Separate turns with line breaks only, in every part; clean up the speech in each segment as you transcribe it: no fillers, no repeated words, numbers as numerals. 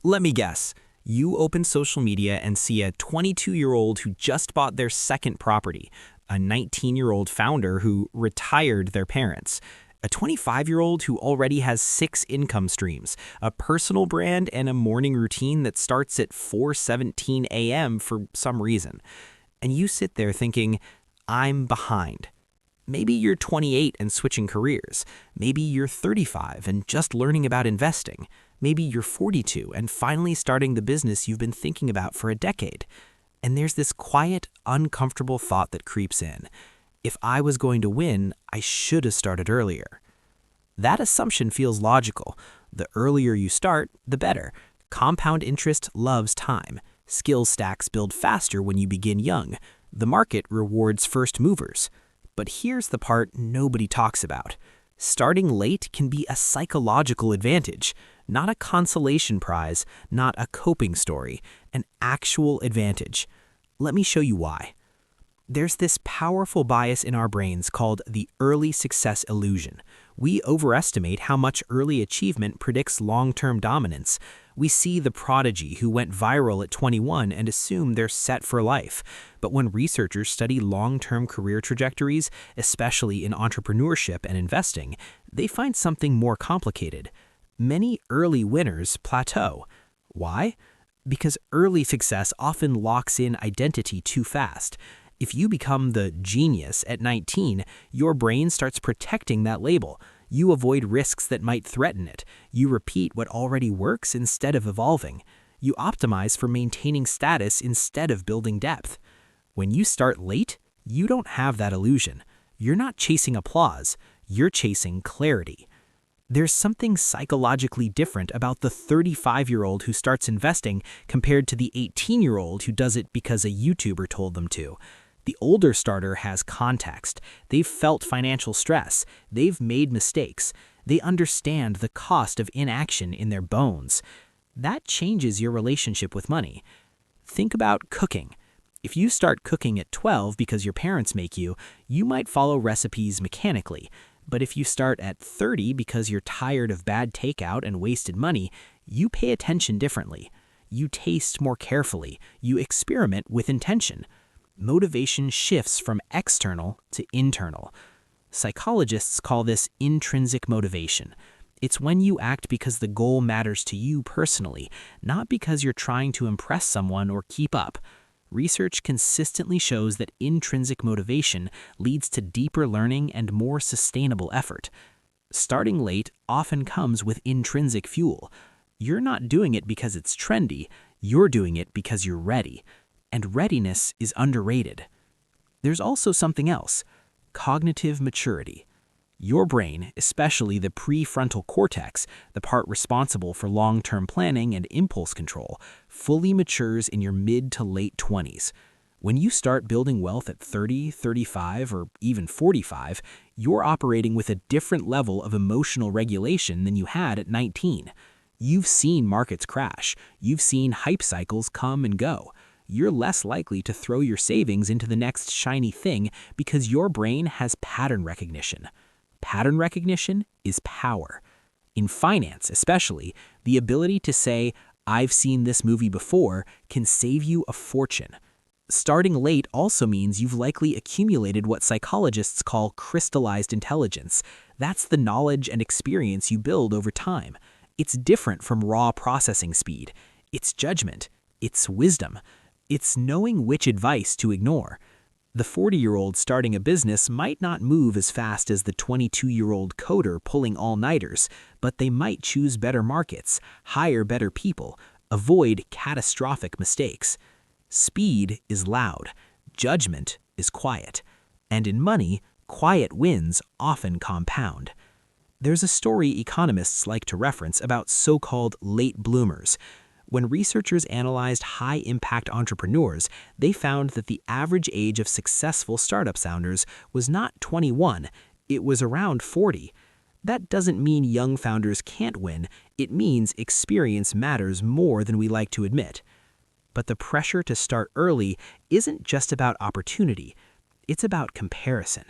Let me guess. You open social media and see a 22-year-old who just bought their second property, a 19-year-old founder who retired their parents, a 25-year-old who already has 6 income streams, a personal brand, and a morning routine that starts at 4:17 a.m. for some reason. And you sit there thinking, I'm behind. Maybe you're 28 and switching careers. Maybe you're 35 and just learning about investing. Maybe you're 42 and finally starting the business you've been thinking about for a decade. And there's this quiet, uncomfortable thought that creeps in. If I was going to win, I should have started earlier. That assumption feels logical. The earlier you start, the better. Compound interest loves time. Skill stacks build faster when you begin young. The market rewards first movers. But here's the part nobody talks about. Starting late can be a psychological advantage, not a consolation prize, not a coping story, an actual advantage. Let me show you why. There's this powerful bias in our brains called the early success illusion. We overestimate how much early achievement predicts long-term dominance. We see the prodigy who went viral at 21 and assume they're set for life. But when researchers study long-term career trajectories, especially in entrepreneurship and investing, they find something more complicated. Many early winners plateau. Why? Because early success often locks in identity too fast. If you become the genius at 19, your brain starts protecting that label. You avoid risks that might threaten it. You repeat what already works instead of evolving. You optimize for maintaining status instead of building depth. When you start late, you don't have that illusion. You're not chasing applause. You're chasing clarity. There's something psychologically different about the 35-year-old who starts investing compared to the 18-year-old who does it because a YouTuber told them to. The older starter has context. They've felt financial stress. They've made mistakes. They understand the cost of inaction in their bones. That changes your relationship with money. Think about cooking. If you start cooking at 12 because your parents make you, you might follow recipes mechanically. But if you start at 30 because you're tired of bad takeout and wasted money, you pay attention differently. You taste more carefully. You experiment with intention. Motivation shifts from external to internal. Psychologists call this intrinsic motivation. It's when you act because the goal matters to you personally, not because you're trying to impress someone or keep up. Research consistently shows that intrinsic motivation leads to deeper learning and more sustainable effort. Starting late often comes with intrinsic fuel. You're not doing it because it's trendy, you're doing it because you're ready. And readiness is underrated. There's also something else, cognitive maturity. Your brain, especially the prefrontal cortex, the part responsible for long-term planning and impulse control, fully matures in your mid to late 20s. When you start building wealth at 30, 35, or even 45, you're operating with a different level of emotional regulation than you had at 19. You've seen markets crash. You've seen hype cycles come and go. You're less likely to throw your savings into the next shiny thing because your brain has pattern recognition. Pattern recognition is power. In finance, especially, the ability to say, I've seen this movie before, can save you a fortune. Starting late also means you've likely accumulated what psychologists call crystallized intelligence. That's the knowledge and experience you build over time. It's different from raw processing speed. It's judgment. It's wisdom. It's knowing which advice to ignore. The 40-year-old starting a business might not move as fast as the 22-year-old coder pulling all-nighters, but they might choose better markets, hire better people, avoid catastrophic mistakes. Speed is loud. Judgment is quiet. And in money, quiet wins often compound. There's a story economists like to reference about so-called late bloomers. When researchers analyzed high-impact entrepreneurs, they found that the average age of successful startup founders was not 21, it was around 40. That doesn't mean young founders can't win, it means experience matters more than we like to admit. But the pressure to start early isn't just about opportunity, it's about comparison.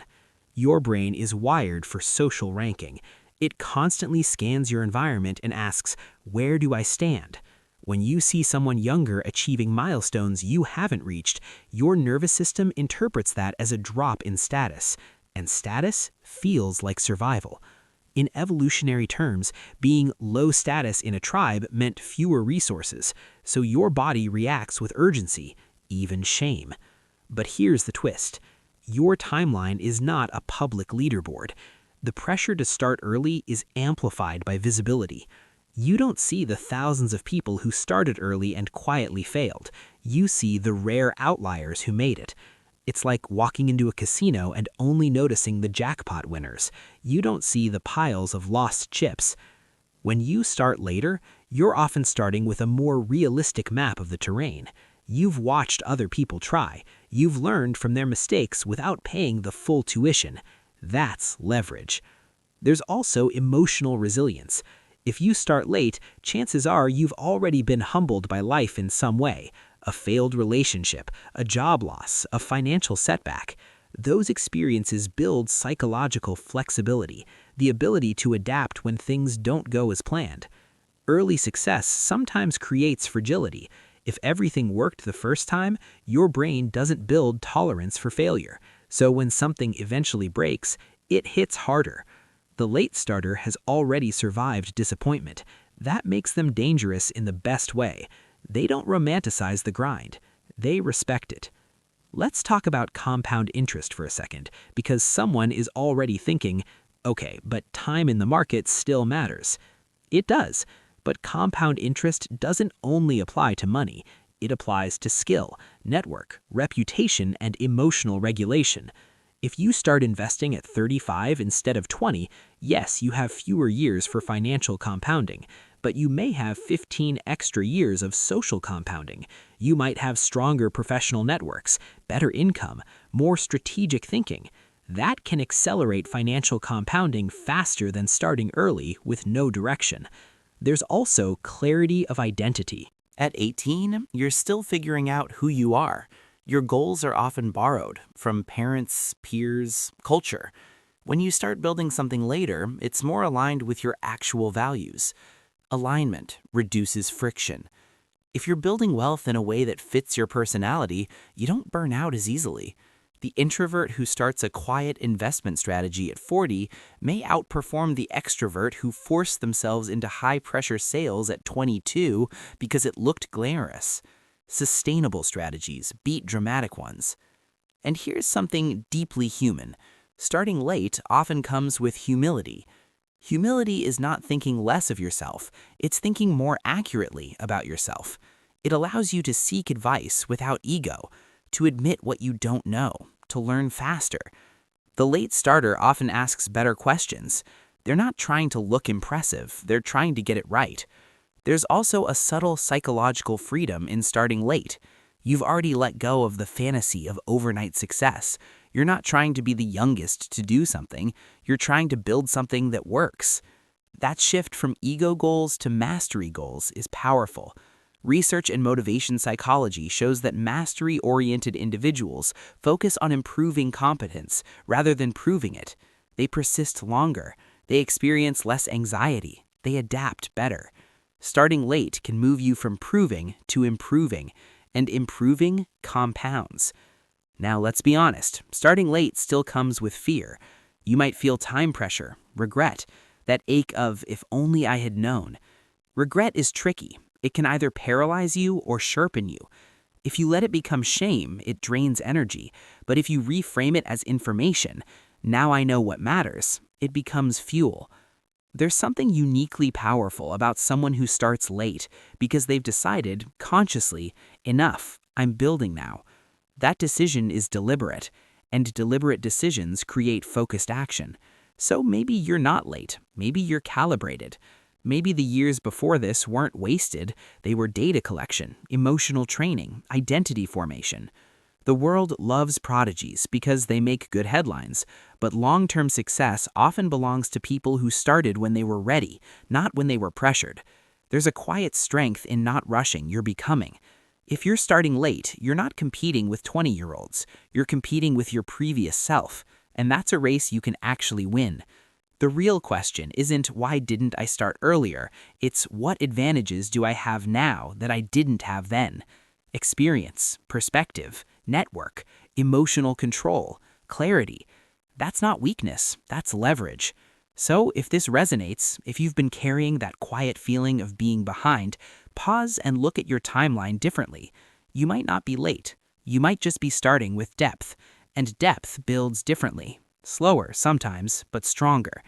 Your brain is wired for social ranking. It constantly scans your environment and asks, where do I stand? When you see someone younger achieving milestones you haven't reached, your nervous system interprets that as a drop in status, and status feels like survival. In evolutionary terms, being low status in a tribe meant fewer resources, so your body reacts with urgency, even shame. But here's the twist. Your timeline is not a public leaderboard. The pressure to start early is amplified by visibility. You don't see the thousands of people who started early and quietly failed. You see the rare outliers who made it. It's like walking into a casino and only noticing the jackpot winners. You don't see the piles of lost chips. When you start later, you're often starting with a more realistic map of the terrain. You've watched other people try. You've learned from their mistakes without paying the full tuition. That's leverage. There's also emotional resilience. If you start late, chances are you've already been humbled by life in some way. A failed relationship, a job loss, a financial setback. Those experiences build psychological flexibility, the ability to adapt when things don't go as planned. Early success sometimes creates fragility. If everything worked the first time, your brain doesn't build tolerance for failure. So when something eventually breaks, it hits harder. The late starter has already survived disappointment. That makes them dangerous in the best way. They don't romanticize the grind. They respect it. Let's talk about compound interest for a second, because someone is already thinking, okay, but time in the market still matters. It does, but compound interest doesn't only apply to money. It applies to skill, network, reputation, and emotional regulation. If you start investing at 35 instead of 20, yes, you have fewer years for financial compounding, but you may have 15 extra years of social compounding. You might have stronger professional networks, better income, more strategic thinking. That can accelerate financial compounding faster than starting early with no direction. There's also clarity of identity. At 18, you're still figuring out who you are. Your goals are often borrowed from parents, peers, culture. When you start building something later, it's more aligned with your actual values. Alignment reduces friction. If you're building wealth in a way that fits your personality, you don't burn out as easily. The introvert who starts a quiet investment strategy at 40 may outperform the extrovert who forced themselves into high-pressure sales at 22 because it looked glamorous. Sustainable strategies beat dramatic ones. And here's something deeply human. Starting late often comes with humility. Humility is not thinking less of yourself, it's thinking more accurately about yourself. It allows you to seek advice without ego, to admit what you don't know, to learn faster. The late starter often asks better questions. They're not trying to look impressive, they're trying to get it right. There's also a subtle psychological freedom in starting late. You've already let go of the fantasy of overnight success. You're not trying to be the youngest to do something. You're trying to build something that works. That shift from ego goals to mastery goals is powerful. Research in motivation psychology shows that mastery-oriented individuals focus on improving competence rather than proving it. They persist longer. They experience less anxiety. They adapt better. Starting late can move you from proving to improving, and improving compounds. Now let's be honest, starting late still comes with fear. You might feel time pressure, regret, that ache of if only I had known. Regret is tricky. It can either paralyze you or sharpen you. If you let it become shame, it drains energy. But if you reframe it as information, now I know what matters, it becomes fuel. There's something uniquely powerful about someone who starts late because they've decided, consciously, enough, I'm building now. That decision is deliberate, and deliberate decisions create focused action. So maybe you're not late, maybe you're calibrated. Maybe the years before this weren't wasted, they were data collection, emotional training, identity formation. The world loves prodigies because they make good headlines, but long-term success often belongs to people who started when they were ready, not when they were pressured. There's a quiet strength in not rushing your becoming. If you're starting late, you're not competing with 20-year-olds. You're competing with your previous self, and that's a race you can actually win.
The real question isn't why didn't I start earlier, it's what advantages do I have now that I didn't have then? Experience, perspective, network, emotional control, clarity. That's not weakness, that's leverage. So if this resonates, if you've been carrying that quiet feeling of being behind, pause and look at your timeline differently. You might not be late. You might just be starting with depth. And depth builds differently. Slower sometimes, but stronger.